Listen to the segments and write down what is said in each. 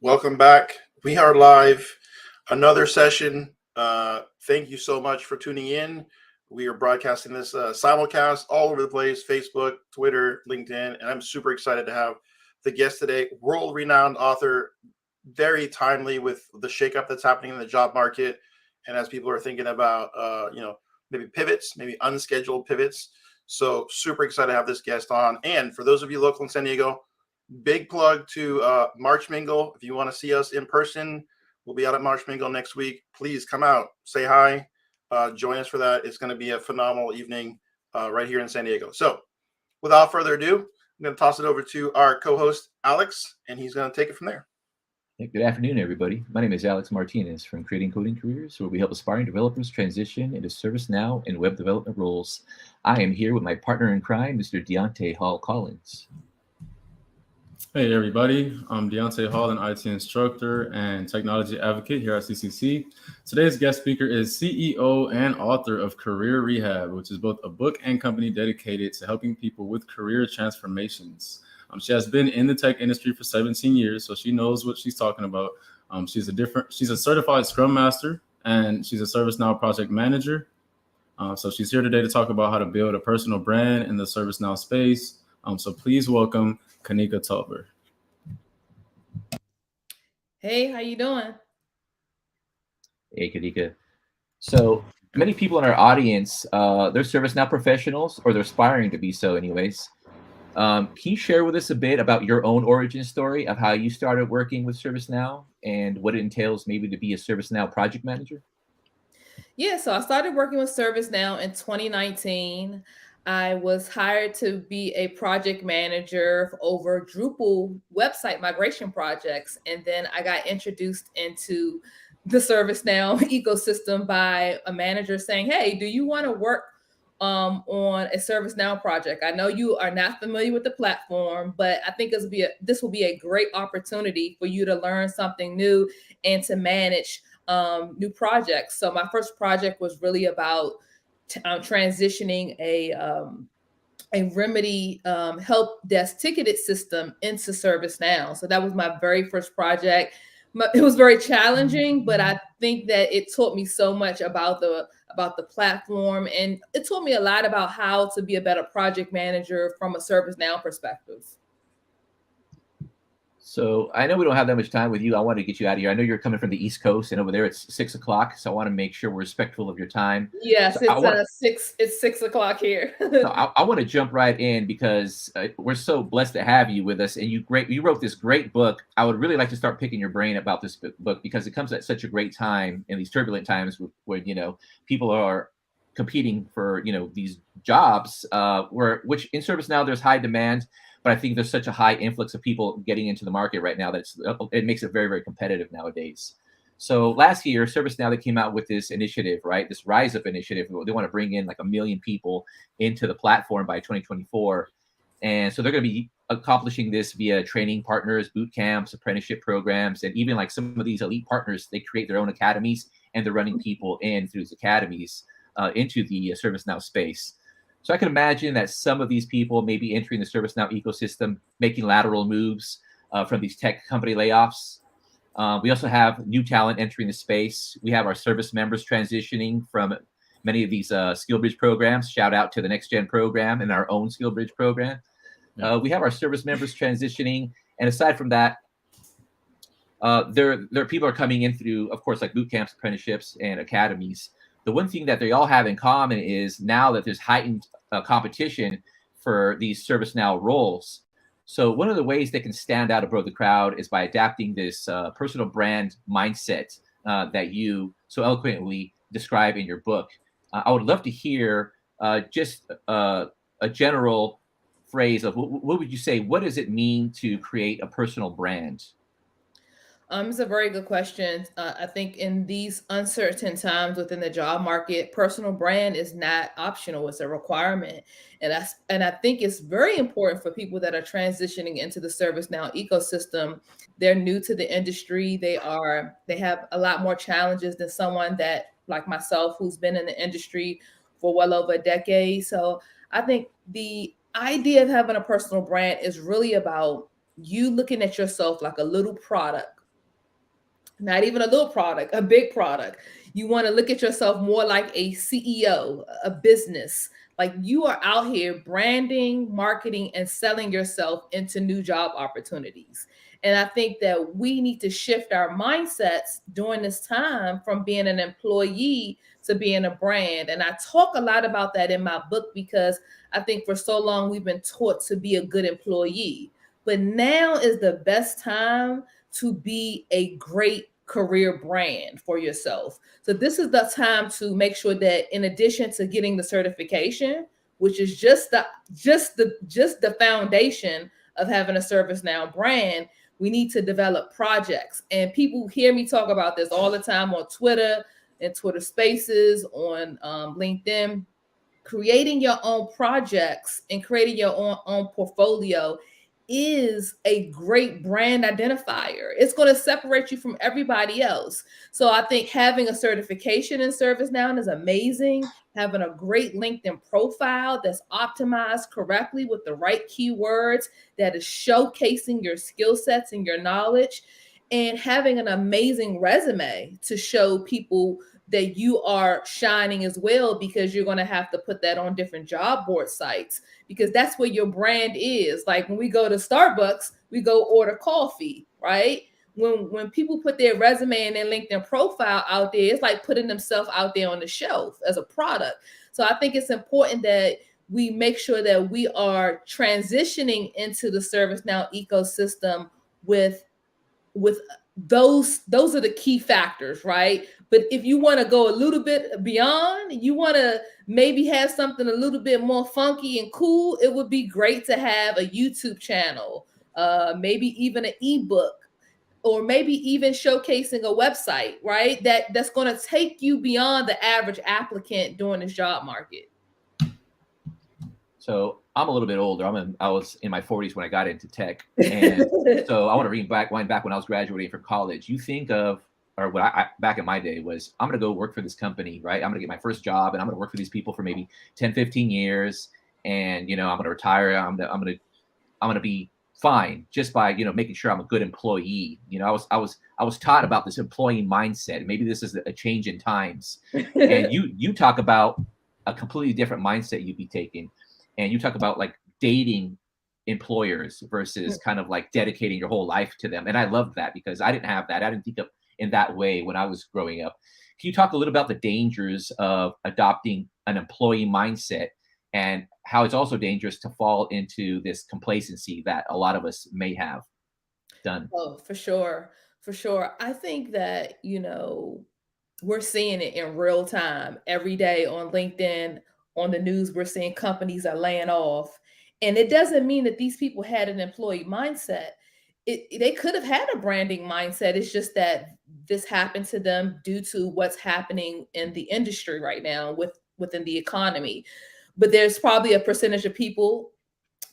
Welcome back. We are live. Another session. Thank you so much for tuning in. We are broadcasting this simulcast all over the place: Facebook, Twitter, LinkedIn, and I'm super excited to have the guest today, world-renowned author, very timely with the shakeup that's happening in the job market, and as people are thinking about, maybe pivots, maybe unscheduled pivots. So super excited to have this guest on. And for those of you local in San Diego, big plug to March Mingle. If you want to see us in person, we'll be out at March Mingle next week. Please come out, say hi, join us for that. It's going to be a phenomenal evening right here in San Diego. So without further ado, I'm going to toss it over to our co-host, Alex, and he's going to take it from there. Good afternoon, everybody. My name is Alex Martinez from Creating Coding Careers, where we help aspiring developers transition into ServiceNow and web development roles. I am here with my partner in crime, Mr. Deontay Hall Collins. Hey everybody, I'm Deontay Hall, an IT instructor and technology advocate here at CCC. Today's guest speaker is CEO and author of Career Rehab, which is both a book and company dedicated to helping people with career transformations. She has been in the tech industry for 17 years, so she knows what she's talking about. She's a certified Scrum Master, and she's a ServiceNow project manager. So she's here today to talk about how to build a personal brand in the ServiceNow space. So please welcome Kanika Tolver. Hey, how you doing? Hey, Kanika. So many people in our audience, they're ServiceNow professionals, or they're aspiring to be so anyways. Can you share with us a bit about your own origin story of how you started working with ServiceNow and what it entails maybe to be a ServiceNow project manager? Yeah, so I started working with ServiceNow in 2019. I was hired to be a project manager over Drupal website migration projects. And then I got introduced into the ServiceNow ecosystem by a manager saying, hey, do you want to work on a ServiceNow project? I know you are not familiar with the platform, but I think this will be a great opportunity for you to learn something new and to manage new projects. So my first project was really about transitioning a remedy help desk ticketed system into ServiceNow. So that was my very first project. It was very challenging, but I think that it taught me so much about the platform, and it taught me a lot about how to be a better project manager from a ServiceNow perspective. So I know we don't have that much time with you. I want to get you out of here. I know you're coming from the East Coast, and over there it's 6 o'clock. So I want to make sure we're respectful of your time. Yes, so it's 6 o'clock here. So I want to jump right in because we're so blessed to have you with us, and you wrote this great book. I would really like to start picking your brain about this book because it comes at such a great time in these turbulent times when people are competing for these jobs which in ServiceNow there's high demand, but I think there's such a high influx of people getting into the market right now that it makes it very, very competitive nowadays. So last year, ServiceNow, they came out with this initiative, right? This Rise Up initiative. They want to bring in like 1 million people into the platform by 2024. And so they're going to be accomplishing this via training partners, boot camps, apprenticeship programs, and even like some of these elite partners, they create their own academies and they're running people in through these academies into the ServiceNow space. So I can imagine that some of these people may be entering the ServiceNow ecosystem, making lateral moves from these tech company layoffs. We also have new talent entering the space. We have our service members transitioning from many of these SkillBridge programs. Shout out to the Next Gen program and our own SkillBridge program. Yeah. We have our service members transitioning. And aside from that, there are people are coming in through, of course, like boot camps, apprenticeships, and academies. The one thing that they all have in common is now that there's heightened competition for these ServiceNow roles. So one of the ways they can stand out above the crowd is by adapting this personal brand mindset that you so eloquently describe in your book. I would love to hear just a general phrase of what would you say? What does it mean to create a personal brand? It's a very good question. I think in these uncertain times within the job market, personal brand is not optional; it's a requirement, and I think it's very important for people that are transitioning into the ServiceNow ecosystem. They're new to the industry. They have a lot more challenges than someone that like myself who's been in the industry for well over a decade. So I think the idea of having a personal brand is really about you looking at yourself like a little product not even a little product, a big product. You want to look at yourself more like a CEO, a business. Like you are out here branding, marketing, and selling yourself into new job opportunities. And I think that we need to shift our mindsets during this time from being an employee to being a brand. And I talk a lot about that in my book because I think for so long we've been taught to be a good employee. But now is the best time to be a great career brand for yourself. So this is the time to make sure that in addition to getting the certification, which is just the foundation of having a ServiceNow brand, we need to develop projects. And people hear me talk about this all the time on Twitter and Twitter Spaces, on LinkedIn. Creating your own projects and creating your own portfolio is a great brand identifier. It's going to separate you from everybody else. So I think having a certification in ServiceNow is amazing. Having a great LinkedIn profile that's optimized correctly with the right keywords that is showcasing your skill sets and your knowledge, and having an amazing resume to show people that you are shining as well, because you're going to have to put that on different job board sites, because that's where your brand is. Like when we go to Starbucks, we go order coffee, right? When people put their resume and their LinkedIn profile out there, it's like putting themselves out there on the shelf as a product. So I think it's important that we make sure that we are transitioning into the ServiceNow ecosystem with those are the key factors, right? But if you want to go a little bit beyond, you want to maybe have something a little bit more funky and cool, it would be great to have a YouTube channel, maybe even an ebook, or maybe even showcasing a website, right? That's going to take you beyond the average applicant during this job market. So I'm a little bit older. I was in my 40s when I got into tech, and so I want to wind back when I was graduating from college. You think of, or what I back in my day was, I'm going to go work for this company, right? I'm going to get my first job, and I'm going to work for these people for maybe 10, 15 years, and I'm going to retire. I'm going to be fine just by making sure I'm a good employee. I was taught about this employee mindset. Maybe this is a change in times, and you talk about a completely different mindset you'd be taking. And you talk about like dating employers versus kind of like dedicating your whole life to them. And I love that because I didn't have that. I didn't think of in that way when I was growing up. Can you talk a little about the dangers of adopting an employee mindset and how it's also dangerous to fall into this complacency that a lot of us may have done? Oh, for sure. For sure. I think that, we're seeing it in real time every day on LinkedIn, on the news. We're seeing companies are laying off. And it doesn't mean that these people had an employee mindset. They could have had a branding mindset. It's just that this happened to them due to what's happening in the industry right now within the economy. But there's probably a percentage of people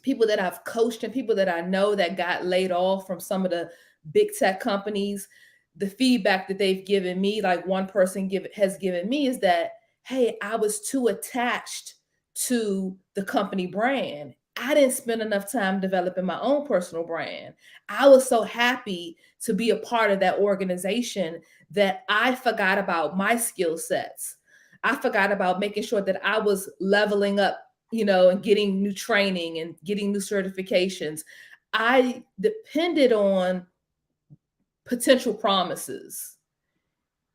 that I've coached and people that I know that got laid off from some of the big tech companies. The feedback that they've given me, like one person has given me, is that, hey, I was too attached to the company brand. I didn't spend enough time developing my own personal brand. I was so happy to be a part of that organization that I forgot about my skill sets. I forgot about making sure that I was leveling up, and getting new training and getting new certifications. I depended on potential promises.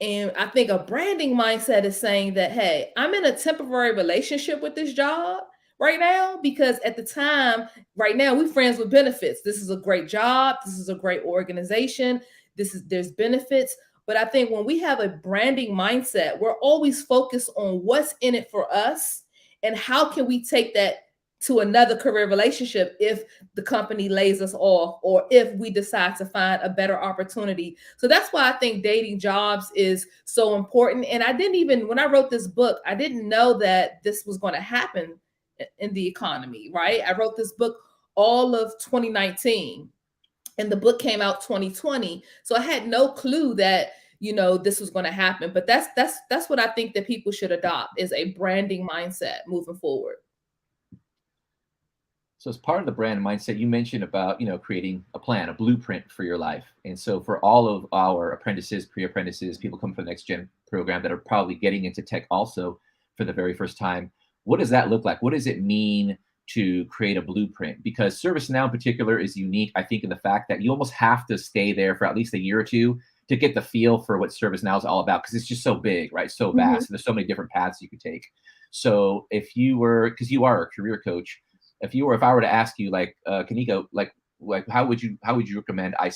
And I think a branding mindset is saying that, hey, I'm in a temporary relationship with this job right now because at the time, right now, we're friends with benefits. This is a great job. This is a great organization. There's benefits. But I think when we have a branding mindset, we're always focused on what's in it for us and how can we take that to another career relationship if the company lays us off or if we decide to find a better opportunity. So that's why I think dating jobs is so important. And when I wrote this book, I didn't know that this was going to happen in the economy, right? I wrote this book all of 2019 and the book came out 2020. So I had no clue that this was going to happen. But that's what I think that people should adopt, is a branding mindset moving forward. So as part of the brand mindset, you mentioned about, creating a plan, a blueprint for your life. And so for all of our apprentices, pre-apprentices, people come from the next gen program that are probably getting into tech also for the very first time, what does that look like? What does it mean to create a blueprint? Because ServiceNow in particular is unique, I think, in the fact that you almost have to stay there for at least a year or two to get the feel for what ServiceNow is all about, because it's just so big, right? So vast. And there's so many different paths you could take. So if you were, because you are a career coach, if I were to ask you, like, Kanika, like how would you recommend I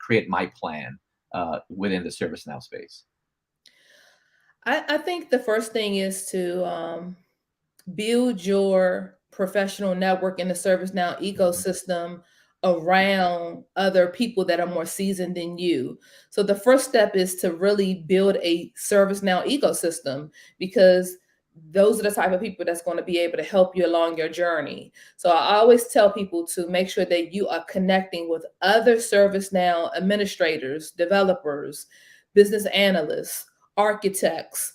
create my plan within the ServiceNow space? I think the first thing is to build your professional network in the ServiceNow ecosystem around other people that are more seasoned than you. So the first step is to really build a ServiceNow ecosystem, because those are the type of people that's going to be able to help you along your journey. So I always tell people to make sure that you are connecting with other ServiceNow administrators, developers, business analysts, architects,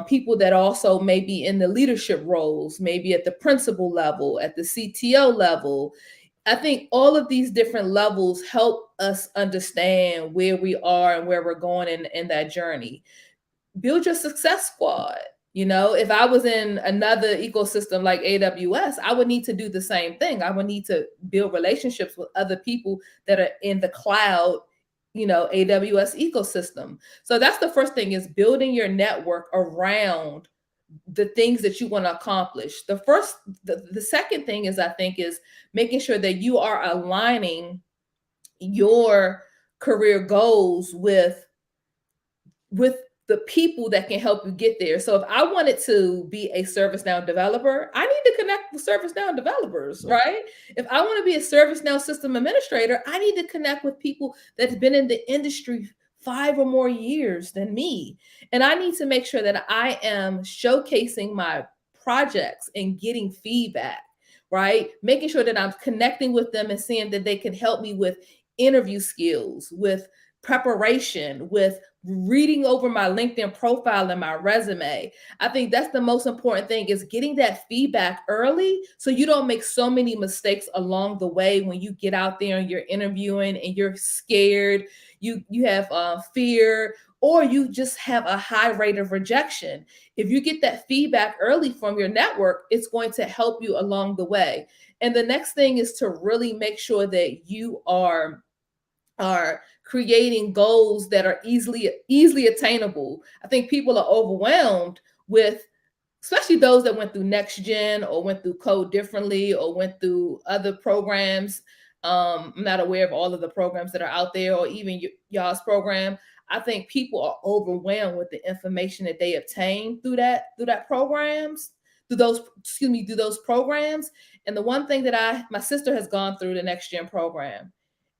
people that also may be in the leadership roles, maybe at the principal level, at the CTO level. I think all of these different levels help us understand where we are and where we're going in that journey. Build your success squad. If I was in another ecosystem like AWS, I would need to do the same thing. I would need to build relationships with other people that are in the cloud, AWS ecosystem. So that's the first thing, is building your network around the things that you want to accomplish. The second thing is, I think, is making sure that you are aligning your career goals with the people that can help you get there. So if I wanted to be a ServiceNow developer, I need to connect with ServiceNow developers, right? If I want to be a ServiceNow system administrator, I need to connect with people that's been in the industry 5 or more years than me. And I need to make sure that I am showcasing my projects and getting feedback, right? Making sure that I'm connecting with them and seeing that they can help me with interview skills, with preparation, with reading over my LinkedIn profile and my resume. I think that's the most important thing, is getting that feedback early, so you don't make so many mistakes along the way when you get out there and you're interviewing and you're scared, you have fear, or you just have a high rate of rejection. If you get that feedback early from your network, it's going to help you along the way. And the next thing is to really make sure that you are creating goals that are easily attainable. I think people are overwhelmed with, especially those that went through Next Gen or went through Code Differently or went through other programs. I'm not aware of all of the programs that are out there, or even y'all's program. I think people are overwhelmed with the information that they obtain through those programs. And the one thing that my sister has gone through the Next Gen program,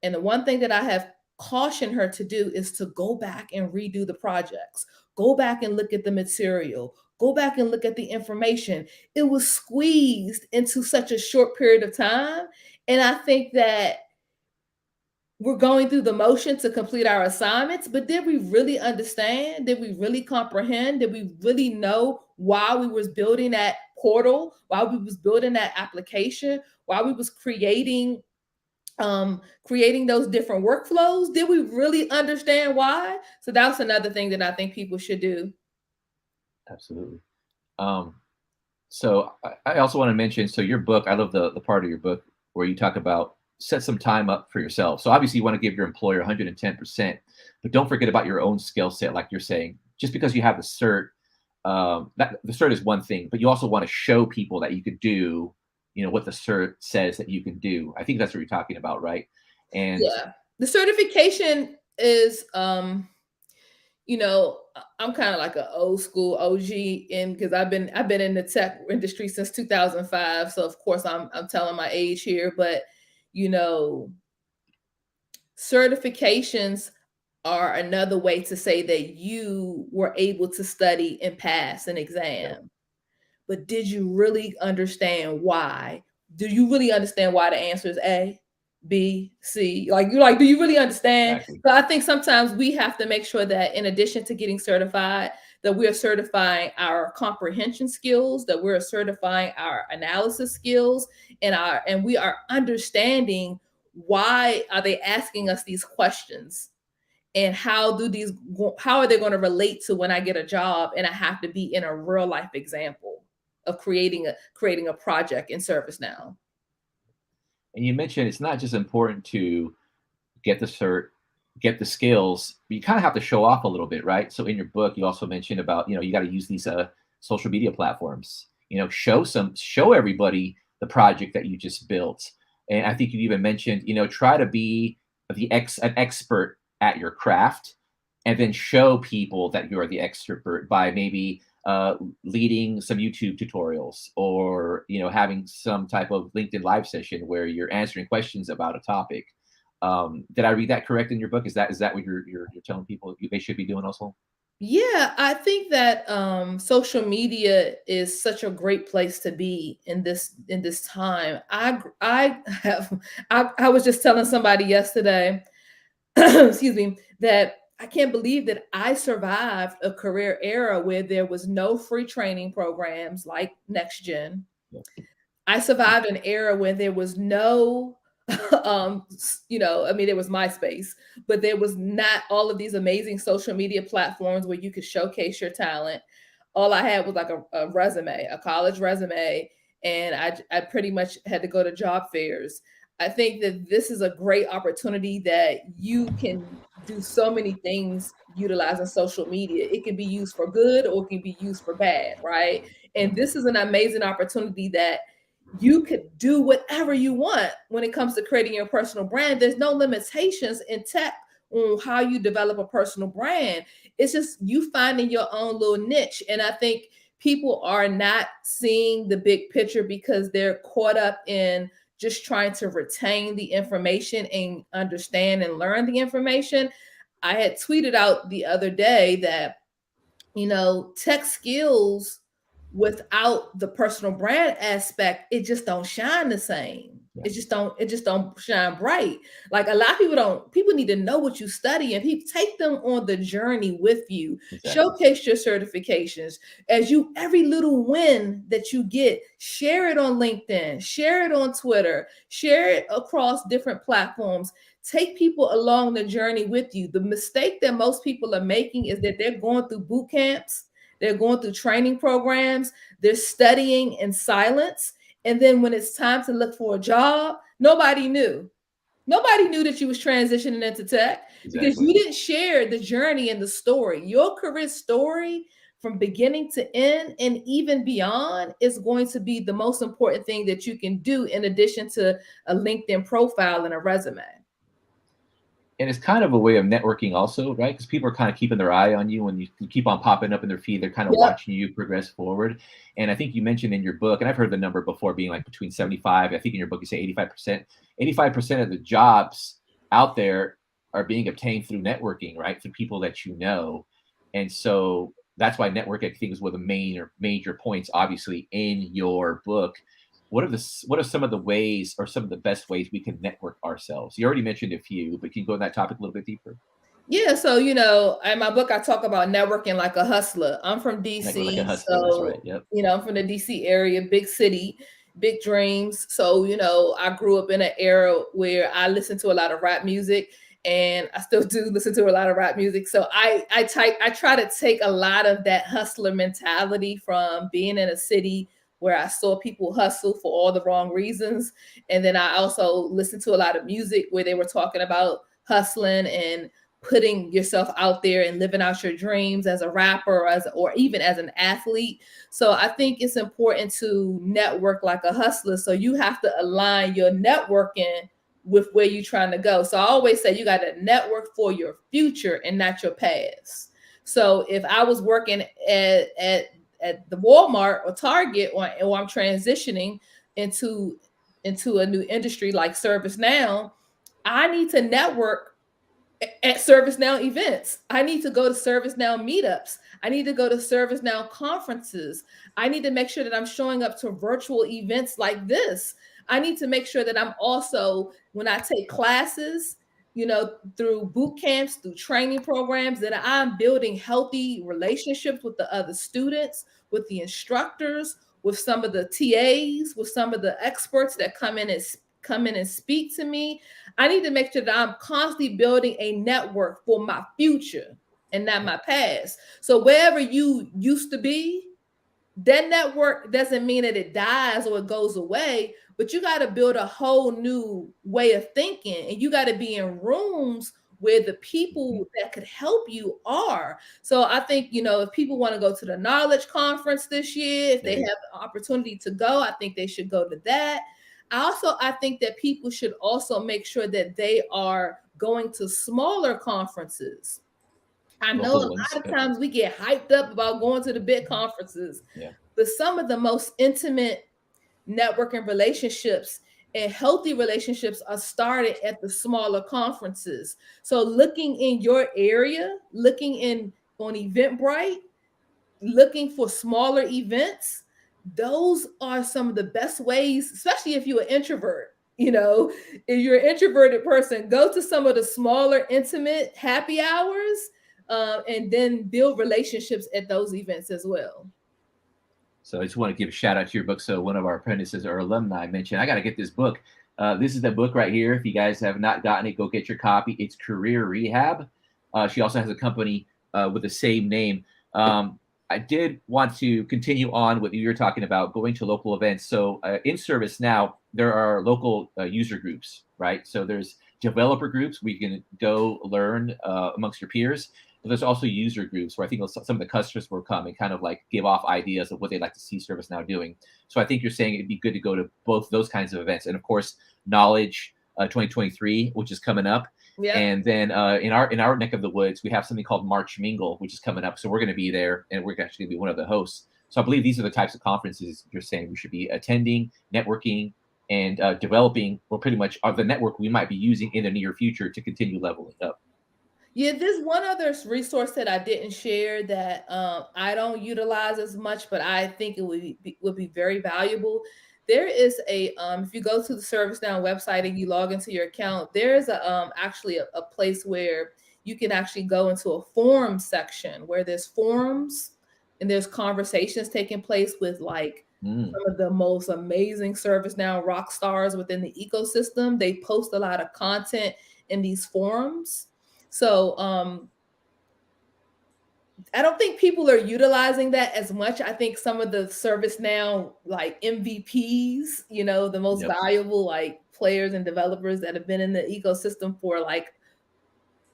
and the one thing that I have cautioned her to do is to go back and redo the projects, go back and look at the material, go back and look at the information. It was squeezed into such a short period of time. And I think that we're going through the motion to complete our assignments, but did we really understand? Did we really comprehend? Did we really know why we was building that portal, why we was building that application, why we was creating those different workflows? Did we really understand why? So that's another thing that I think people should do. Absolutely. So I also want to mention, so your book, I love the part of your book where you talk about set some time up for yourself. So obviously you want to give your employer 110%, but don't forget about your own skill set. Like you're saying, just because you have the cert, the cert is one thing, but you also want to show people that you could do what the cert says that you can do. I think that's what you're talking about, right? And yeah, the certification is, I'm kind of like an old school OG, and because I've been in the tech industry since 2005. So of course I'm telling my age here, but certifications are another way to say that you were able to study and pass an exam. But did you really understand why? Do you really understand why the answer is A, B, C? Do you really understand? Exactly. So I think sometimes we have to make sure that in addition to getting certified, that we are certifying our comprehension skills, that we're certifying our analysis skills, and we are understanding why are they asking us these questions, and how are they going to relate to when I get a job and I have to be in a real life example of creating a project in ServiceNow. And you mentioned it's not just important to get the cert, get the skills, but you kind of have to show off a little bit, right? So in your book, you also mentioned about, you got to use these social media platforms, show everybody the project that you just built. And I think you even mentioned, try to be an expert at your craft, and then show people that you're the expert by maybe leading some YouTube tutorials, or having some type of LinkedIn live session where you're answering questions about a topic. Did I read that correct in your book? Is that what you're telling people they should be doing also? Yeah, I think that social media is such a great place to be in this time. I was just telling somebody yesterday, excuse me, that I can't believe that I survived a career era where there was no free training programs like Next Gen. Yeah. I survived an era when there was no, there was MySpace, but there was not all of these amazing social media platforms where you could showcase your talent. All I had was like a resume, a college resume, and I pretty much had to go to job fairs. I think that this is a great opportunity that you can do so many things utilizing social media. It can be used for good or it can be used for bad, right? And this is an amazing opportunity that you could do whatever you want when it comes to creating your personal brand. There's no limitations in tech on how you develop a personal brand. It's just you finding your own little niche. And I think people are not seeing the big picture because they're caught up in just trying to retain the information and understand and learn the information. I had tweeted out the other day that, tech skills without the personal brand aspect, it just don't shine the same. Yeah. It just don't shine bright. Like a lot of people need to know what you study, and take them on the journey with you. Exactly. Showcase your certifications every little win that you get, share it on LinkedIn, share it on Twitter, share it across different platforms. Take people along the journey with you. The mistake that most people are making is that they're going through boot camps, they're going through training programs, they're studying in silence. And then when it's time to look for a job, nobody knew. Nobody knew that you was transitioning into tech. Exactly. Because you didn't share the journey and the story. Your career story from beginning to end and even beyond is going to be the most important thing that you can do in addition to a LinkedIn profile and a resume. And it's kind of a way of networking also, right? Because people are kind of keeping their eye on you when you keep on popping up in their feed. They're kind of watching you progress forward. And I think you mentioned in your book, and I've heard the number before being like between 75, I think in your book you say 85%. 85% of the jobs out there are being obtained through networking, right? Through people that you know. And so that's why networking, I think, is one of the major points, obviously, in your book. What are some of the ways or some of the best ways we can network ourselves? You already mentioned a few, but can you go in that topic a little bit deeper? Yeah, so in my book I talk about networking like a hustler. I'm from DC, like a hustler, so that's right. Yep. I'm from the DC area, big city, big dreams. So I grew up in an era where I listened to a lot of rap music, and I still do listen to a lot of rap music. So I try to take a lot of that hustler mentality from being in a city where I saw people hustle for all the wrong reasons. And then I also listened to a lot of music where they were talking about hustling and putting yourself out there and living out your dreams as a rapper or even as an athlete. So I think it's important to network like a hustler. So you have to align your networking with where you're trying to go. So I always say you got to network for your future and not your past. So if I was working at the Walmart or Target, or I'm transitioning into a new industry like ServiceNow, I need to network at ServiceNow events. I need to go to ServiceNow meetups. I need to go to ServiceNow conferences. I need to make sure that I'm showing up to virtual events like this. I need to make sure that I'm also, when I take classes, through boot camps, through training programs, that I'm building healthy relationships with the other students, with the instructors, with some of the TAs, with some of the experts that come in and speak to me. I need to make sure that I'm constantly building a network for my future and not my past. So wherever you used to be, that network doesn't mean that it dies or it goes away, but you got to build a whole new way of thinking, and you got to be in rooms where the people that could help you are. So I think, if people want to go to the knowledge conference this year, if they have the opportunity to go, I think they should go to that. I think that people should also make sure that they are going to smaller conferences. I know a lot of times we get hyped up about going to the big conferences, but some of the most intimate networking relationships and healthy relationships are started at the smaller conferences. So looking in your area, looking on Eventbrite, looking for smaller events, those are some of the best ways, especially if you're an introvert. If you're an introverted person, go to some of the smaller, intimate happy hours, and then build relationships at those events as well. So I just want to give a shout out to your book. So one of our apprentices or alumni mentioned, I got to get this book. This is the book right here. If you guys have not gotten it, go get your copy. It's Career Rehab. She also has a company with the same name. I did want to continue on what you were talking about, going to local events. So in ServiceNow, there are local user groups, right? So there's developer groups where you can go learn amongst your peers. But there's also user groups where I think some of the customers will come and kind of like give off ideas of what they'd like to see ServiceNow doing. So I think you're saying it'd be good to go to both those kinds of events. And of course, Knowledge 2023, which is coming up. Yeah. And then in our neck of the woods, we have something called March Mingle, which is coming up. So we're going to be there, and we're actually going to be one of the hosts. So I believe these are the types of conferences you're saying we should be attending, networking, and developing, or pretty much the network we might be using in the near future to continue leveling up. Yeah, there's one other resource that I didn't share that I don't utilize as much, but I think it would be very valuable. There is if you go to the ServiceNow website and you log into your account, there is actually a place where you can actually go into a forum section where there's forums and there's conversations taking place with some of the most amazing ServiceNow rock stars within the ecosystem. They post a lot of content in these forums. So I don't think people are utilizing that as much. I think some of the ServiceNow MVPs, the most valuable players and developers that have been in the ecosystem for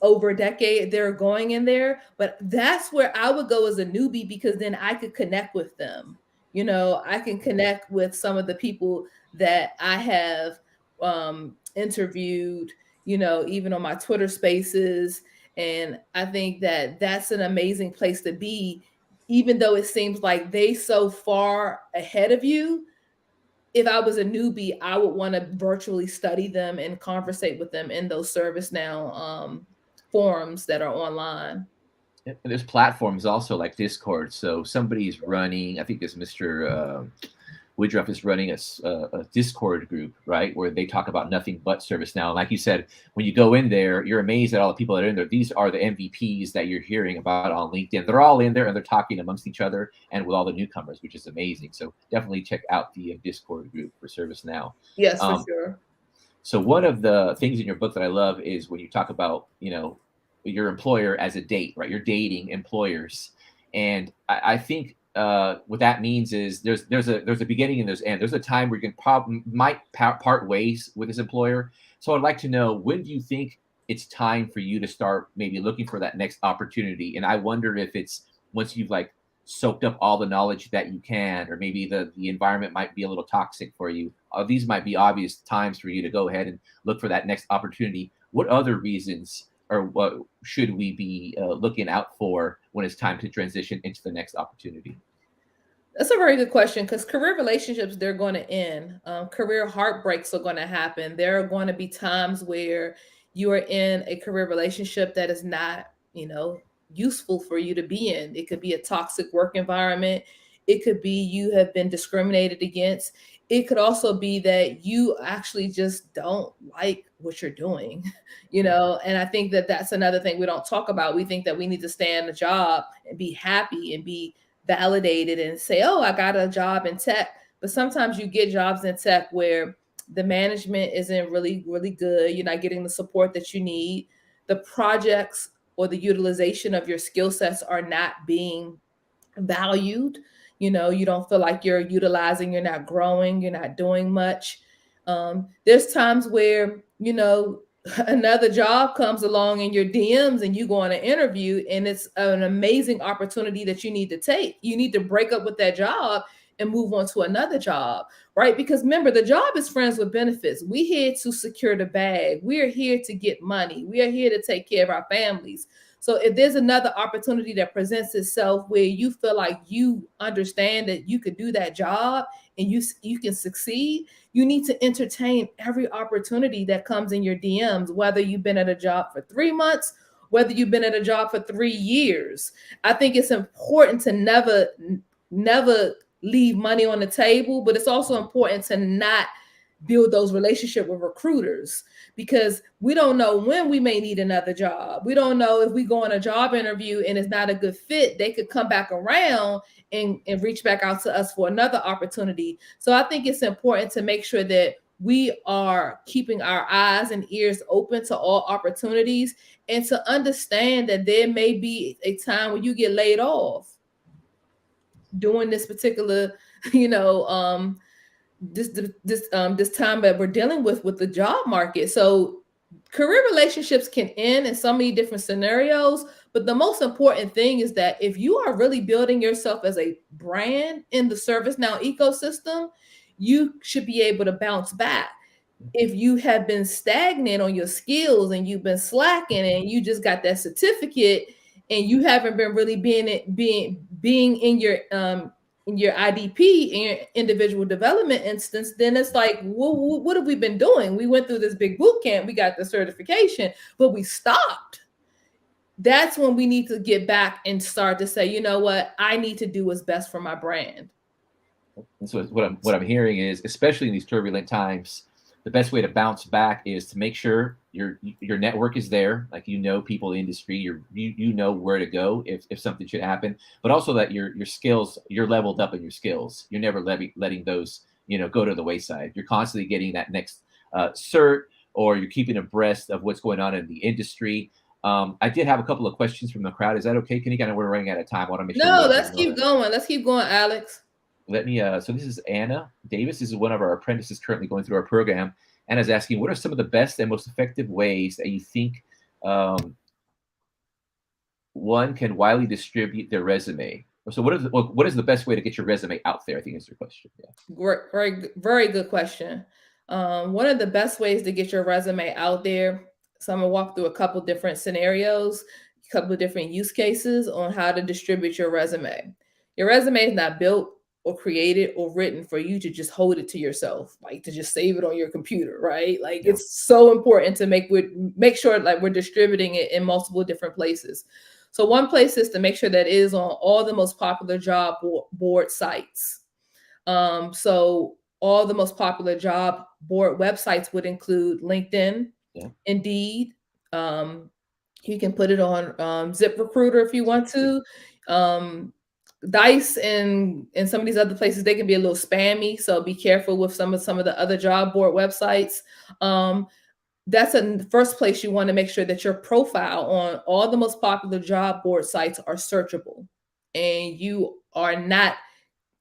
over a decade, they're going in there. But that's where I would go as a newbie, because then I could connect with them. I can connect with some of the people that I have interviewed, even on my Twitter spaces. And I think that that's an amazing place to be, even though it seems like they so far ahead of you. If I was a newbie, I would want to virtually study them and conversate with them in those ServiceNow forums that are online. And there's platforms also like Discord. So somebody's running, I think it's Mr. Woodruff is running a Discord group, right, where they talk about nothing but ServiceNow. And like you said, when you go in there, you're amazed at all the people that are in there. These are the MVPs that you're hearing about on LinkedIn. They're all in there and they're talking amongst each other and with all the newcomers, which is amazing. So definitely check out the Discord group for ServiceNow. Yes, for sure. So one of the things in your book that I love is when you talk about, your employer as a date, right? You're dating employers. And I think what that means is there's a beginning and there's end. There's a time where you might part ways with this employer. So I'd like to know, when do you think it's time for you to start maybe looking for that next opportunity? And I wonder if it's once you've soaked up all the knowledge that you can, or maybe the environment might be a little toxic for you. These might be obvious times for you to go ahead and look for that next opportunity. What other reasons or what should we be looking out for when it's time to transition into the next opportunity? That's a very good question, because career relationships, they're going to end. Career heartbreaks are going to happen. There are going to be times where you are in a career relationship that is not, useful for you to be in. It could be a toxic work environment. It could be you have been discriminated against. It could also be that you actually just don't like what you're doing, and I think that that's another thing we don't talk about. We think that we need to stay in a job and be happy and be validated and say, oh, I got a job in tech. But sometimes you get jobs in tech where the management isn't really, really good. You're not getting the support that you need. The projects or the utilization of your skill sets are not being valued. You don't feel like you're utilizing, you're not growing, you're not doing much. There's times where, another job comes along in your DMs and you go on an interview and it's an amazing opportunity that you need to take. You need to break up with that job and move on to another job, right? Because remember, the job is friends with benefits. We're here to secure the bag. We're here to get money. We are here to take care of our families. So if there's another opportunity that presents itself where you feel like you understand that you could do that job and you can succeed, you need to entertain every opportunity that comes in your DMs, whether you've been at a job for 3 months, whether you've been at a job for 3 years. I think it's important to never leave money on the table, but it's also important to not build those relationships with recruiters, because we don't know when we may need another job. We don't know if we go on a job interview and it's not a good fit, they could come back around and reach back out to us for another opportunity. So I think it's important to make sure that we are keeping our eyes and ears open to all opportunities, and to understand that there may be a time when you get laid off during this particular, this time that we're dealing with the job market. So career relationships can end in so many different scenarios, but the most important thing is that if you are really building yourself as a brand in the ServiceNow ecosystem, you should be able to bounce back. If you have been stagnant on your skills and you've been slacking and you just got that certificate and you haven't been really being in your IDP, in your individual development instance, then it's like, what have we been doing? We went through this big boot camp, we got the certification, but we stopped. That's when we need to get back and start to say, you know what, I need to do what's best for my brand. And so what I'm hearing is, especially in these turbulent times, the best way to bounce back is to make sure your network is there, like people in the industry, you know where to go if something should happen, but also that your skills, you're leveled up in your skills. You're never letting those go to the wayside. You're constantly getting that next cert, or you're keeping abreast of what's going on in the industry. I did have a couple of questions from the crowd. Is that okay? Kanika, I know we're running out of time. I want to make sure. No, let's keep going. Let's keep going, Alex. Let me, so this is Anna Davis. This is one of our apprentices currently going through our program. Anna's asking, what are some of the best and most effective ways that you think one can widely distribute their resume? So what is the best way to get your resume out there? I think is your question. Yeah. Very, very good question. One of the best ways to get your resume out there, so I'm gonna walk through a couple different scenarios, a couple of different use cases on how to distribute your resume. Your resume is not built or created or written for you to just hold it to yourself, like to just save it on your computer, right? Like It's so important to make sure like we're distributing it in multiple different places. So one place is to make sure that it is on all the most popular job board sites. So all the most popular job board websites would include LinkedIn, Indeed. You can put it on ZipRecruiter if you want to. Dice and some of these other places, they can be a little spammy, so be careful with some of the other job board websites. That's the first place you want to make sure that your profile on all the most popular job board sites are searchable, and you are not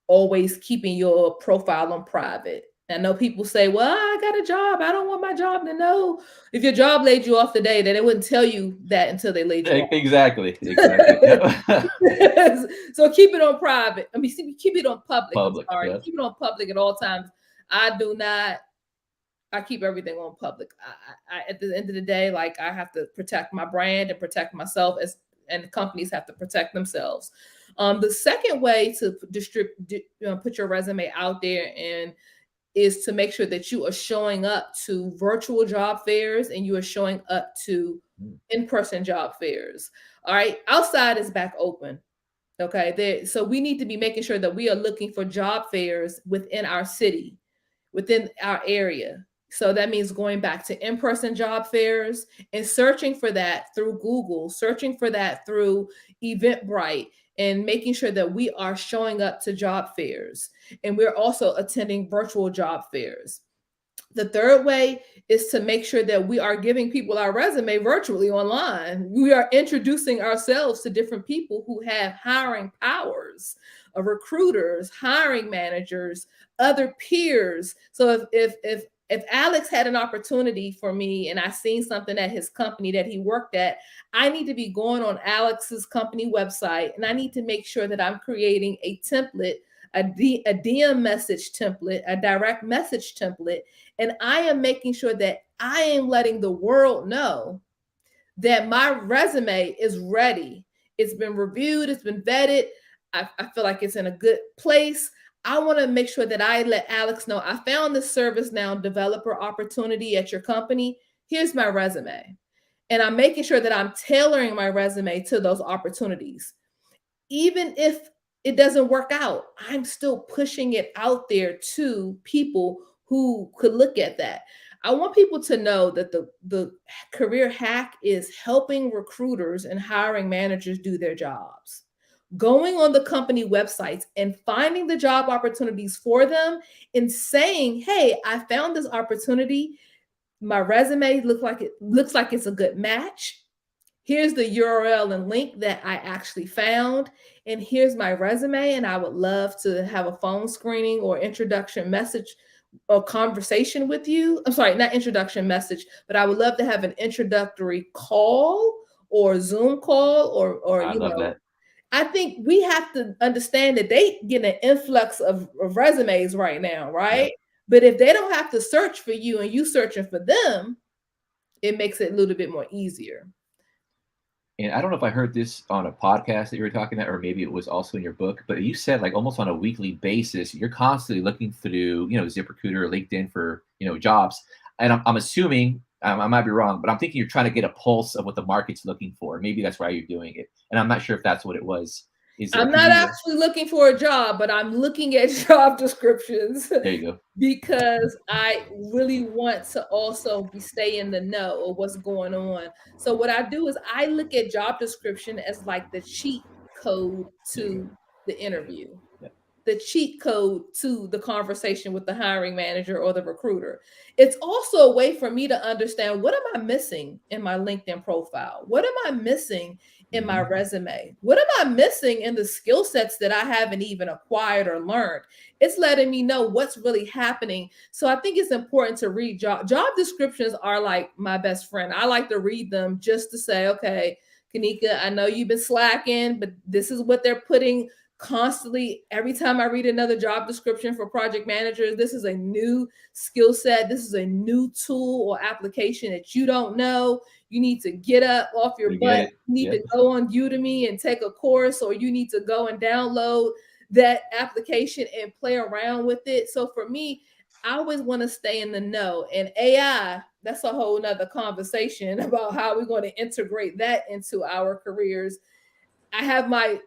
always keeping your profile on private. I know people say, well, I got a job, I don't want my job to know. If your job laid you off today, then it wouldn't tell you that until they laid you off. Exactly. So keep it on private. Keep it on public. Yes. Keep it on public at all times. I keep everything on public. I at the end of the day, like, I have to protect my brand and protect myself, and companies have to protect themselves. The second way to put your resume out there is to make sure that you are showing up to virtual job fairs and you are showing up to in-person job fairs. All right. Outside is back open. Okay, so we need to be making sure that we are looking for job fairs within our city, within our area. So that means going back to in-person job fairs and searching for that through Google, searching for that through Eventbrite, and making sure that we are showing up to job fairs. And we're also attending virtual job fairs. The third way is to make sure that we are giving people our resume virtually online. We are introducing ourselves to different people who have hiring powers, recruiters, hiring managers, other peers. So if Alex had an opportunity for me and I seen something at his company that he worked at, I need to be going on Alex's company website and I need to make sure that I'm creating a template, a DM message template, a direct message template, and I am making sure that I am letting the world know that my resume is ready. It's been reviewed, it's been vetted. I feel like it's in a good place. I want to make sure that I let Alex know I found this ServiceNow developer opportunity at your company. Here's my resume. And I'm making sure that I'm tailoring my resume to those opportunities. Even if it doesn't work out, I'm still pushing it out there to people who could look at that. I want people to know that the career hack is helping recruiters and hiring managers do their jobs. Going on the company websites and finding the job opportunities for them and saying, "Hey, I found this opportunity. My resume looks like it's a good match. Here's the URL and link that I actually found, and here's my resume, and I would love to have a phone screening or introduction message or conversation with you." I'm sorry, not introduction message, but I would love to have an introductory call or Zoom call or I love that. I think we have to understand that they get an influx of resumes right now, right? Yeah. But if they don't have to search for you and you searching for them, it makes it a little bit more easier. And I don't know if I heard this on a podcast that you were talking about, or maybe it was also in your book, but you said like almost on a weekly basis, you're constantly looking through, ZipRecruiter or LinkedIn for, jobs. And I'm assuming, I might be wrong, but I'm thinking you're trying to get a pulse of what the market's looking for. Maybe that's why you're doing it. And I'm not sure if that's what it was. I'm not actually looking for a job, but I'm looking at job descriptions. There you go. Because I really want to also stay in the know of what's going on. So what I do is I look at job description as like the cheat code to the interview. Yeah. The cheat code to the conversation with the hiring manager or the recruiter. It's also a way for me to understand, what am I missing in my LinkedIn profile? What am I missing in my resume? What am I missing in the skill sets that I haven't even acquired or learned? It's letting me know what's really happening. So I think it's important to read job descriptions are like my best friend. I like to read them just to say, okay, Kanika, I know you've been slacking, but this is what they're putting constantly. Every time I read another job description for project managers, this is a new skill set. This is a new tool or application that you don't know. You need to get up off your butt. You need to go on Udemy and take a course, or you need to go and download that application and play around with it. So for me, I always want to stay in the know. And AI, that's a whole nother conversation about how we're going to integrate that into our careers. I have my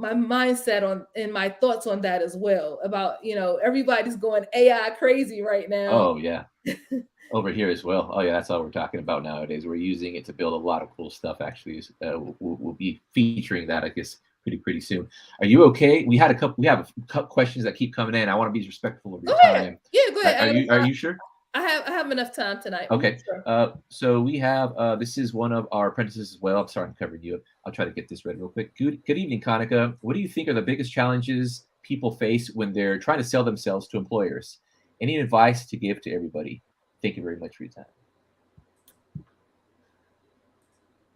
mindset on and my thoughts on that as well, about everybody's going AI crazy right now. Oh yeah. Over here as well. Oh yeah, that's all we're talking about nowadays. We're using it to build a lot of cool stuff. Actually, we'll be featuring that, I guess, pretty soon. Are you okay? We have a couple questions that keep coming in. I want to be respectful of your time. Yeah, go ahead. Are you sure? I have enough time tonight. Okay. Sure. So we have this is one of our apprentices as well. I'm sorry I'm covering you. I'll try to get this read real quick. Good evening, Kanika. What do you think are the biggest challenges people face when they're trying to sell themselves to employers? Any advice to give to everybody? Thank you very much for your time.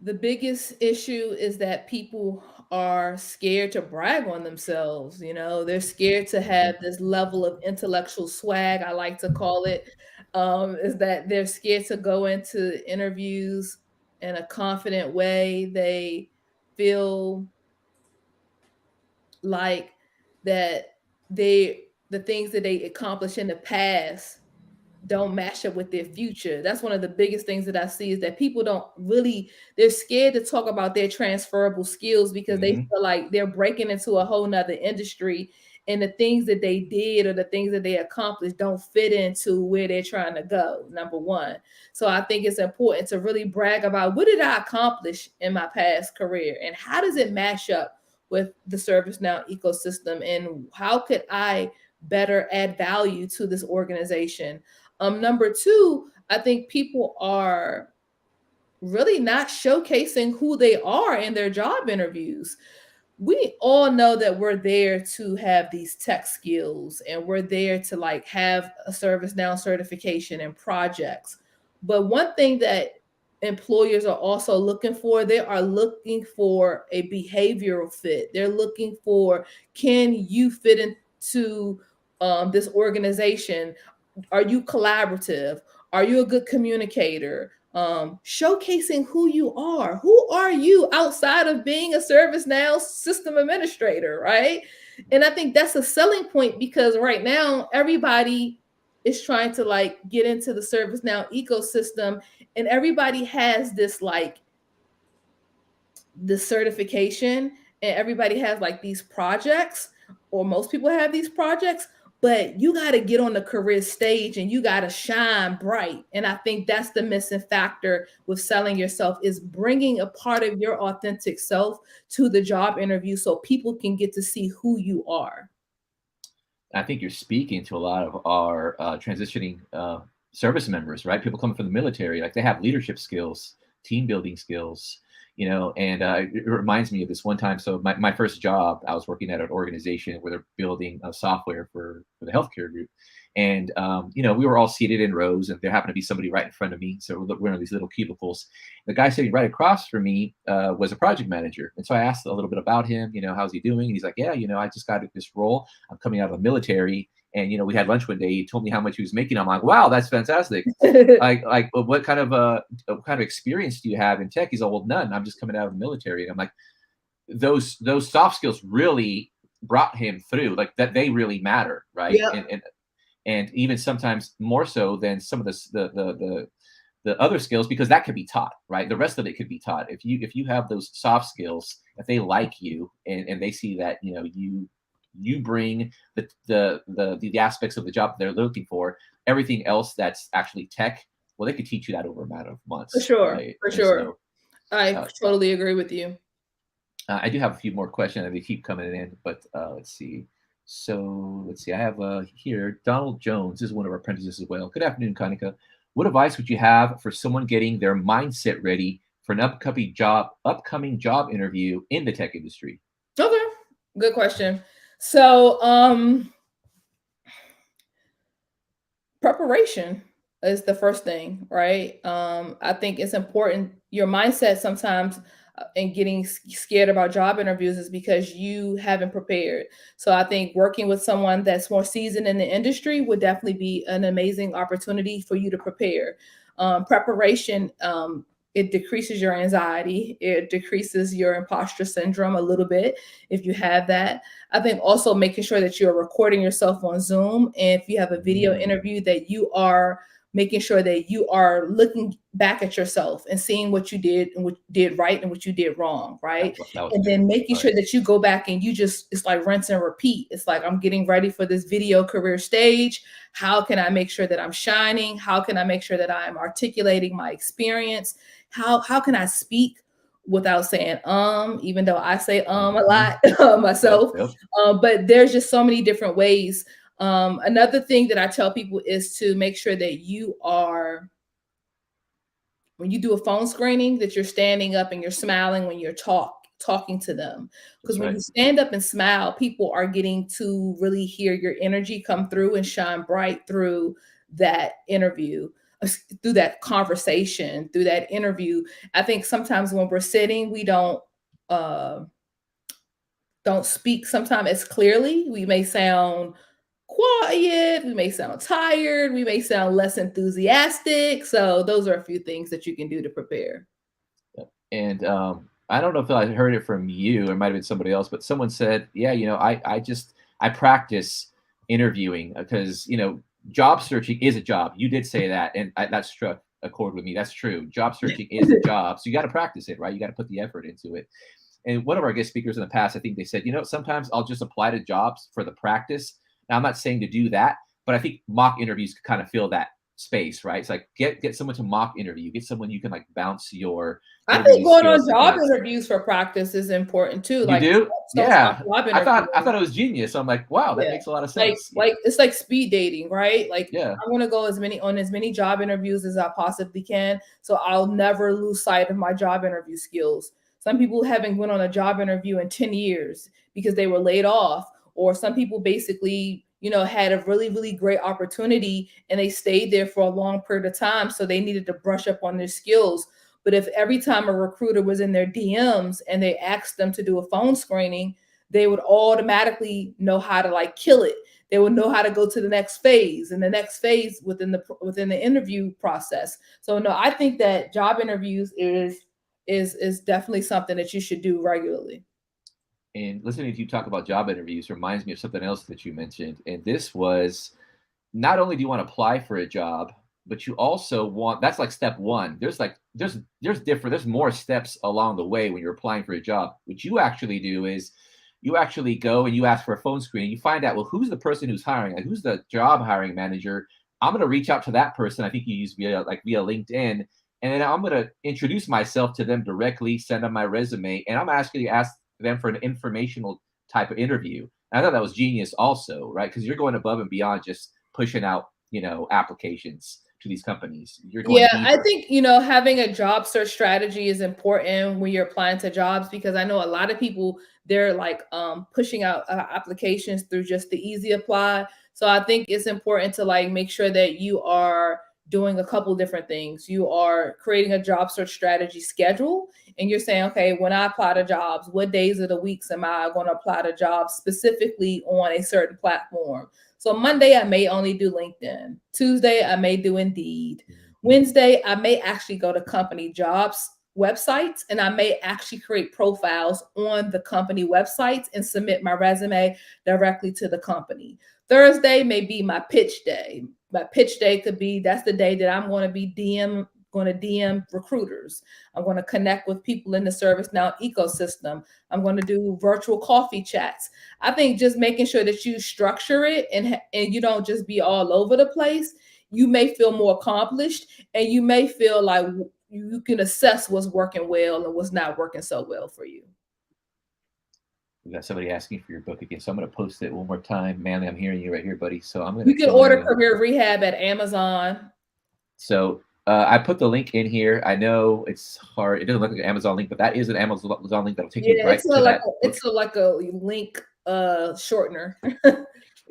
The biggest issue is that people are scared to brag on themselves. They're scared to have this level of intellectual swag, I like to call it, is that they're scared to go into interviews in a confident way. They feel like that the things that they accomplished in the past don't match up with their future. That's one of the biggest things that I see, is that people don't really, they're scared to talk about their transferable skills because they feel like they're breaking into a whole nother industry, and the things that they did or the things that they accomplished don't fit into where they're trying to go, number one. So I think it's important to really brag about, what did I accomplish in my past career, and how does it match up with the ServiceNow ecosystem, and how could I better add value to this organization? Number two, I think people are really not showcasing who they are in their job interviews. We all know that we're there to have these tech skills, and we're there to like have a ServiceNow certification and projects. But one thing that employers are also looking for, they are looking for a behavioral fit. They're looking for, can you fit into this organization? Are you collaborative? Are you a good communicator? Showcasing who you are. Who are you outside of being a ServiceNow system administrator, right? And I think that's a selling point, because right now everybody is trying to like get into the ServiceNow ecosystem, and everybody has this like the certification, and everybody has like these projects, or most people have these projects, but you got to get on the career stage and you got to shine bright. And I think that's the missing factor with selling yourself, is bringing a part of your authentic self to the job interview so people can get to see who you are. I think you're speaking to a lot of our transitioning service members, right? People coming from the military, like they have leadership skills, team building skills, you know, and it reminds me of this one time. So my first job, I was working at an organization where they're building software for the healthcare group. And, you know, we were all seated in rows, and there happened to be somebody right in front of me. So we're in these little cubicles. The guy sitting right across from me was a project manager. And so I asked a little bit about him, you know, how's he doing? And he's like, yeah, you know, I just got this role. I'm coming out of the military. And, you know, we had lunch one day. He told me how much he was making. I'm like, wow, that's fantastic. like, what kind of experience do you have in tech? He's like, well, none. I'm just coming out of the military. And I'm like, those soft skills really brought him through, like that they really matter, right? Yeah. And even sometimes more so than some of the other skills, because that could be taught, right? The rest of it could be taught. If you have those soft skills, if they like you and they see that, you know, you bring the aspects of the job that they're looking for, everything else that's actually tech, well, they could teach you that over a matter of months. For sure, right? for And sure. so, I totally agree with you. I do have a few more questions, and they keep coming in, but let's see. So let's see. I have here Donald Jones is one of our apprentices as well. Good afternoon, Kanika. What advice would you have for someone getting their mindset ready for an upcoming job interview in the tech industry? Okay, good question. So preparation is the first thing, right? I think it's important. Your mindset sometimes and getting scared about job interviews is because you haven't prepared. So I think working with someone that's more seasoned in the industry would definitely be an amazing opportunity for you to prepare. Preparation, it decreases your anxiety. It decreases your imposter syndrome a little bit if you have that. I think also making sure that you're recording yourself on Zoom. And if you have a video interview, that you are making sure that you are looking back at yourself and seeing what you did and what you did right and what you did wrong, right? And then making sure that you go back and it's like rinse and repeat. It's like, I'm getting ready for this video career stage. How can I make sure that I'm shining? How can I make sure that I'm articulating my experience? How can I speak without saying even though I say a lot myself. But there's just so many different ways. Another thing that I tell people is to make sure that you are, when you do a phone screening, that you're standing up and you're smiling when you're talking to them. Because when you stand up and smile, people are getting to really hear your energy come through and shine bright through that interview, through that conversation, through that interview. I think sometimes when we're sitting, we don't speak sometimes as clearly. We may sound quiet, we may sound tired, we may sound less enthusiastic. So those are a few things that you can do to prepare. And I don't know if I heard it from you, or it might have been somebody else, but someone said, yeah, you know, I practice interviewing because, you know, job searching is a job. You did say that, and that struck a chord with me. That's true. Job searching is a job. So you got to practice it, right? You got to put the effort into it. And one of our guest speakers in the past, I think they said, sometimes I'll just apply to jobs for the practice. Now, I'm not saying to do that, but I think mock interviews kind of fill that space, right? It's like get someone to mock interview, get someone you can like bounce your. I think going on skills job against. interviews for practice is important too. You Like, do? Yeah. job I thought interviews. it was genius. So I'm like, wow, that makes a lot of sense. Like it's like speed dating, right? Like, yeah. I want to go on as many job interviews as I possibly can, so I'll never lose sight of my job interview skills. Some people haven't went on a job interview in 10 years because they were laid off, or some people basically, had a really, really great opportunity and they stayed there for a long period of time, so they needed to brush up on their skills. But if every time a recruiter was in their DMs and they asked them to do a phone screening, they would automatically know how to like kill it. They would know how to go to the next phase and the next phase within the interview process. So no, I think that job interviews is definitely something that you should do regularly. And listening to you talk about job interviews reminds me of something else that you mentioned. And this was, not only do you want to apply for a job, but you also want, that's like step one. There's more steps along the way when you're applying for a job. What you actually do is you actually go and you ask for a phone screen. You find out, well, who's the person who's hiring? Like, who's the job hiring manager? I'm going to reach out to that person. I think you use via LinkedIn. And then I'm going to introduce myself to them directly, send them my resume. And I'm asking you to ask them for an informational type of interview. And I thought that was genius also, right? Because you're going above and beyond just pushing out, applications to these companies. You're going deeper. I think, having a job search strategy is important when you're applying to jobs, because I know a lot of people, they're like pushing out applications through just the easy apply. So I think it's important to like make sure that you are doing a couple different things. You are creating a job search strategy schedule, and you're saying, okay, when I apply to jobs, what days of the weeks am I going to apply to jobs specifically on a certain platform? So Monday, I may only do LinkedIn. Tuesday, I may do Indeed. Wednesday, I may actually go to company jobs websites, and I may actually create profiles on the company websites and submit my resume directly to the company. Thursday may be my pitch day. My pitch day could be, that's the day that I'm going to be DM recruiters. I'm going to connect with people in the ServiceNow ecosystem. I'm going to do virtual coffee chats. I think just making sure that you structure it and you don't just be all over the place, you may feel more accomplished, and you may feel like you can assess what's working well and what's not working so well for you. We got somebody asking for your book again, so I'm going to post it one more time. Manly, I'm hearing you right here, buddy. So I'm going to. You can order Career Rehab at Amazon. So I put the link in here. I know it's hard. It doesn't look like an Amazon link, but that is an Amazon link that'll take you right to that. It's like a link shortener.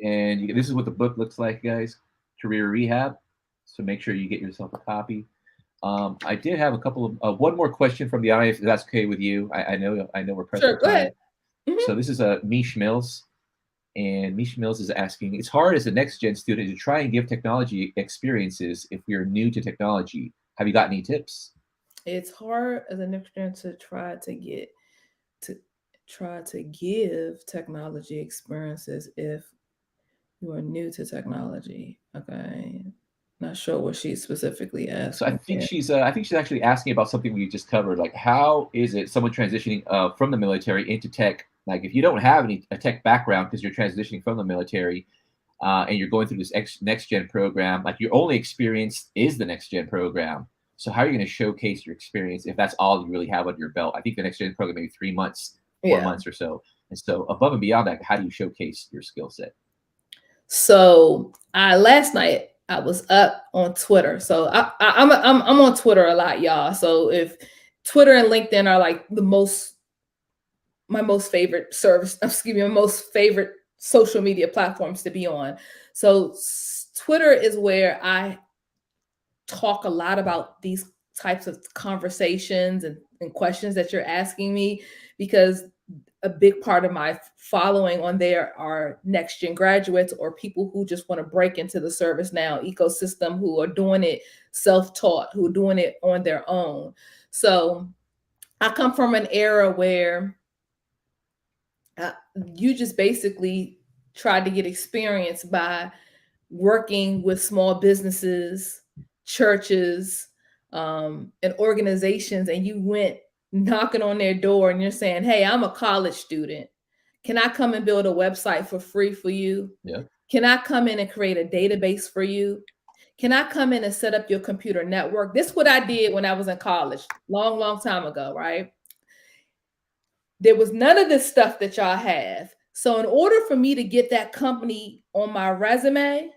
And this is what the book looks like, guys. Career Rehab. So make sure you get yourself a copy. I did have a couple of one more question from the audience, if that's okay with you. I know we're pressed for time. Go ahead. So this is Mish Mills, and Mish Mills is asking, it's hard as a next-gen student to try and give technology experiences if we are new to technology. Have you got any tips? It's hard as a next-gen to try to give technology experiences if you are new to technology. Okay. Not sure what she's specifically asking. So I think she's actually asking about something we just covered. Like, how is it someone transitioning from the military into tech? Like, if you don't have a tech background because you're transitioning from the military and you're going through this next gen program, like your only experience is the next gen program. So how are you going to showcase your experience if that's all you really have under your belt? I think the next gen program maybe 3 months, 4 months or so. And so above and beyond that, how do you showcase your skill set? So last night I was up on Twitter. So I'm on Twitter a lot, y'all. So if Twitter and LinkedIn are like my most favorite social media platforms to be on. So Twitter is where I talk a lot about these types of conversations and questions that you're asking me, because a big part of my following on there are next gen graduates or people who just want to break into the ServiceNow ecosystem, who are doing it self-taught, who are doing it on their own. So I come from an era where you just basically tried to get experience by working with small businesses, churches, and organizations, and you went knocking on their door and you're saying, hey, I'm a college student. Can I come and build a website for free for you? Yeah. Can I come in and create a database for you? Can I come in and set up your computer network? This is what I did when I was in college, long time ago, right? There was none of this stuff that y'all have. So in order for me to get that company on my resume,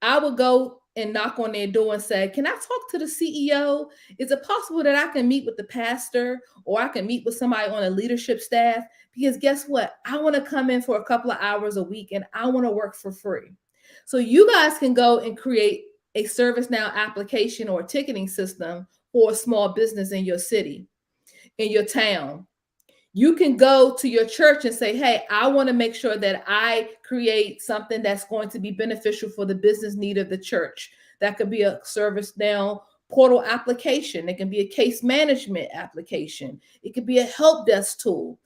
I would go and knock on their door and say, can I talk to the CEO? Is it possible that I can meet with the pastor or I can meet with somebody on a leadership staff? Because guess what? I want to come in for a couple of hours a week and I want to work for free. So you guys can go and create a ServiceNow application or ticketing system for a small business in your city, in your town. You can go to your church and say, hey, I want to make sure that I create something that's going to be beneficial for the business need of the church. That could be a ServiceNow portal application. It can be a case management application. It could be a help desk tool.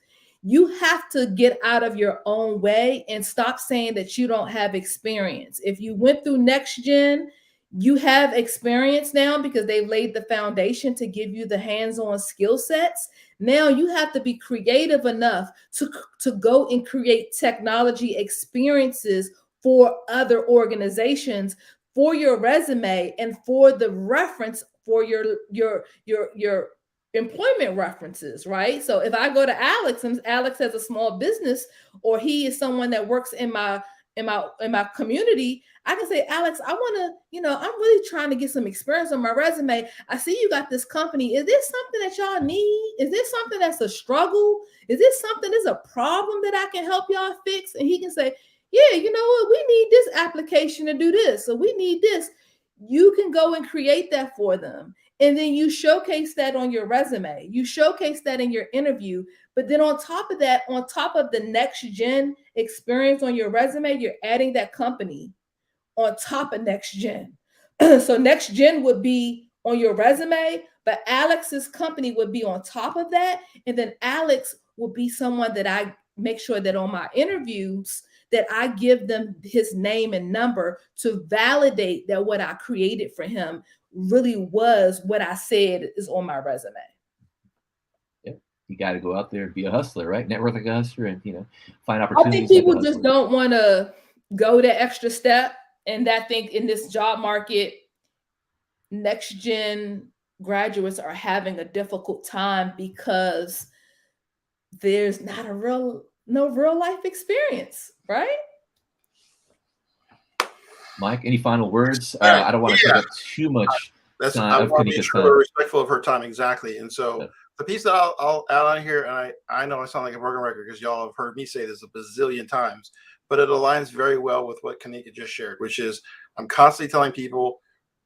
You have to get out of your own way and stop saying that you don't have experience. If you went through Next Gen, you have experience now because they've laid the foundation to give you the hands-on skill sets. Now you have to be creative enough to go and create technology experiences for other organizations for your resume and for the reference for your employment references, right? So if I go to Alex and Alex has a small business or he is someone that works in my community, I can say, Alex, I want to, I'm really trying to get some experience on my resume. I see you got this company. Is this something that y'all need? Is this something that's a struggle? Is this something that's a problem that I can help y'all fix? And he can say, yeah, you know what? We need this application to do this. So we need this. You can go and create that for them. And then you showcase that on your resume. You showcase that in your interview. But then on top of that, on top of the Next Gen experience on your resume, you're adding that company on top of Next Gen. So Next Gen would be on your resume, but Alex's company would be on top of that. And then Alex will be someone that I make sure that on my interviews that I give them his name and number to validate that what I created for him really was what I said is on my resume. Yep. You got to go out there and be a hustler, right? Network like a hustler and, find opportunities. I think people just don't want to go the extra step. And I think in this job market, Next Gen graduates are having a difficult time because there's not no real life experience, right? Mike, any final words? I don't want to take up too much. I want to be sure we're respectful of her time, exactly. And so the piece that I'll add on here, and I know I sound like a broken record because y'all have heard me say this a bazillion times, but it aligns very well with what Kanika just shared, which is I'm constantly telling people,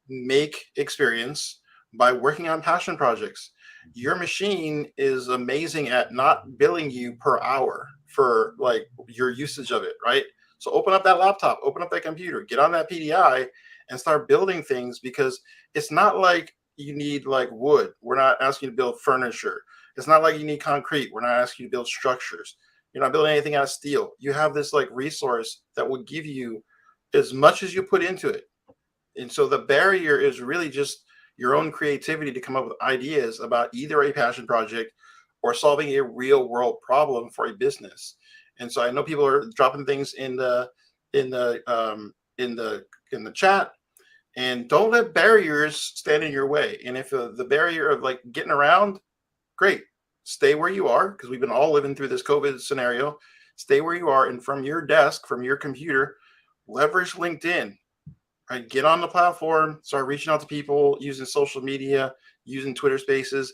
make experience by working on passion projects. Your machine is amazing at not billing you per hour for like your usage of it, right? So open up that laptop, open up that computer, get on that PDI and start building things, because it's not like you need like wood. We're not asking you to build furniture. It's not like you need concrete. We're not asking you to build structures. You're not building anything out of steel. You have this like resource that will give you as much as you put into it. And so the barrier is really just your own creativity to come up with ideas about either a passion project or solving a real world problem for a business. And so I know people are dropping things in the chat, and don't let barriers stand in your way. And if the barrier of like getting around, great, stay where you are, because we've been all living through this COVID scenario. Stay where you are, and from your desk, from your computer, leverage LinkedIn. Right, get on the platform, start reaching out to people using social media, using Twitter Spaces,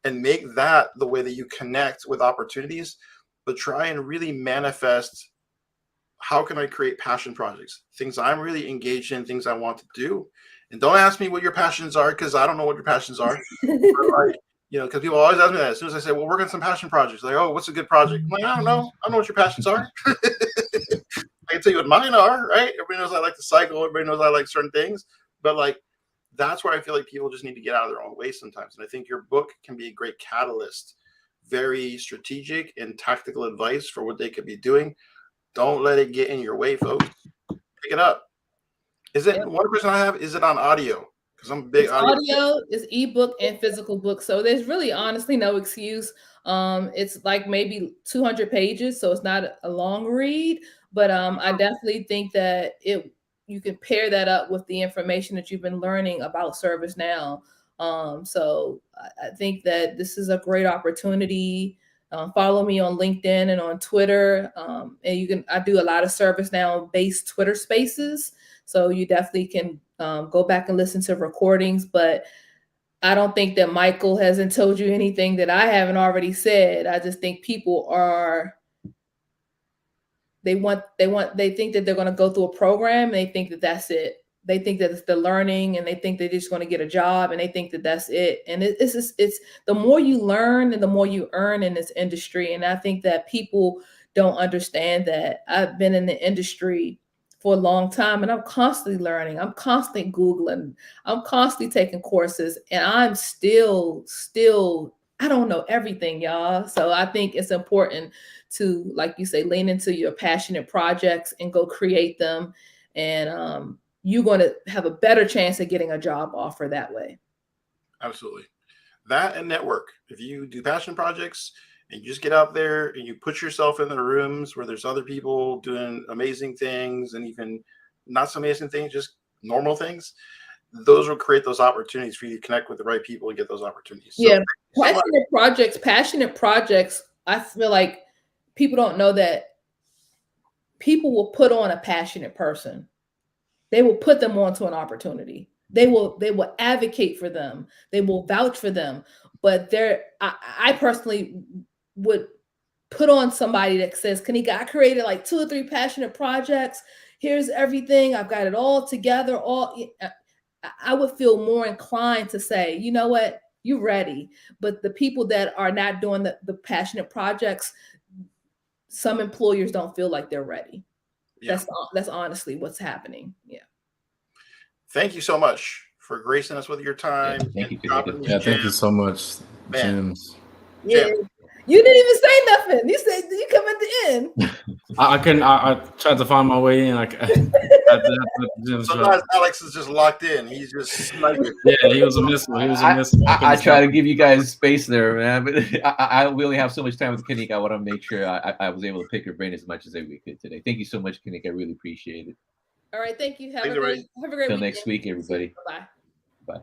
and make that the way that you connect with opportunities. But try and really manifest, how can I create passion projects, things I'm really engaged in, things I want to do. And don't ask me what your passions are, because I don't know what your passions are. Because people always ask me that. As soon as I say, well, work on some passion projects, like, oh, what's a good project? I'm like, I don't know what your passions are. I can tell you what mine are, right? Everybody knows I like to cycle. Everybody knows I like certain things. But like, that's where I feel like people just need to get out of their own way sometimes. And I think your book can be a great catalyst, very strategic and tactical advice for what they could be doing. Don't let it get in your way, folks. Pick it up. Is it Yep. one question I have? Is it on audio? Because I'm a big It's audio, it's ebook and physical book. So there's really honestly no excuse. It's like maybe 200 pages, so it's not a long read, but I definitely think that you can pair that up with the information that you've been learning about ServiceNow. So I think that this is a great opportunity. Follow me on LinkedIn and on Twitter. And I do a lot of ServiceNow based Twitter spaces. So you definitely can go back and listen to recordings, but I don't think that Michael hasn't told you anything that I haven't already said. I just think people they think that they're going to go through a program. And they think that that's it. They think that it's the learning, and they think they're just going to get a job, and they think that that's it. And it's the more you learn and the more you earn in this industry. And I think that people don't understand that. I've been in the industry for a long time, and I'm constantly learning. I'm constantly Googling. I'm constantly taking courses, and I'm still I don't know everything, y'all. So I think it's important to, like you say, lean into your passionate projects and go create them. And you're going to have a better chance of getting a job offer that way. Absolutely. That and network. If you do passion projects and you just get out there and you put yourself in the rooms where there's other people doing amazing things and even not so amazing things, just normal things, those will create those opportunities for you to connect with the right people and get those opportunities. So, Yeah. Passionate projects. I feel like people don't know that people will put on a passionate person. They will put them onto an opportunity. They will advocate for them. They will vouch for them. But I personally would put on somebody that says, Kanika, I created like 2 or 3 passionate projects. Here's everything. I've got it all together. I would feel more inclined to say, you know what, you're ready. But the people that are not doing the passionate projects, some employers don't feel like they're ready. Yeah. That's honestly what's happening. Yeah. Thank you so much for gracing us with your time. Yeah, thank you. Thank you so much, James. Yeah. You didn't even say nothing. You said you come at the end. I couldn't. I tried to find my way in. Sometimes Alex is just locked in. He's just he was a missile. I try to give you guys space there, man. But I really have so much time with Kanika. I want to make sure I was able to pick your brain as much as we could today. Thank you so much, Kanika. I really appreciate it. All right. Thank you. Have a great Till next week, everybody. Bye. Bye.